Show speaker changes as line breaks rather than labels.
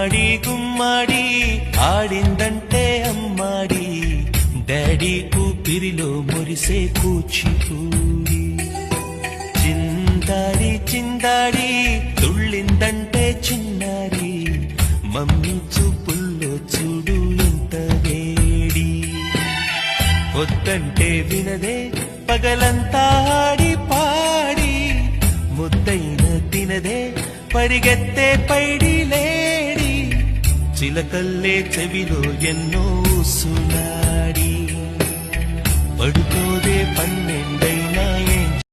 గుమ్మాడి ఆడిందంటే అమ్మాడి డాడీ ఊపిరిలో మురిసే కూచిపూడి చిందాడి చిందాడి తుళ్ళిందంటే చిన్నారి మమ్మీ చూపుల్లో చూడు ఎంత వేడి వద్దంటే వినదే పగలంతా ఆడి పాడి ముద్దైన తినదే పరిగెత్తే పైడి లేడి చిలకల్లే చెవిలో ఎన్నో సునాడి పడుకోదే 12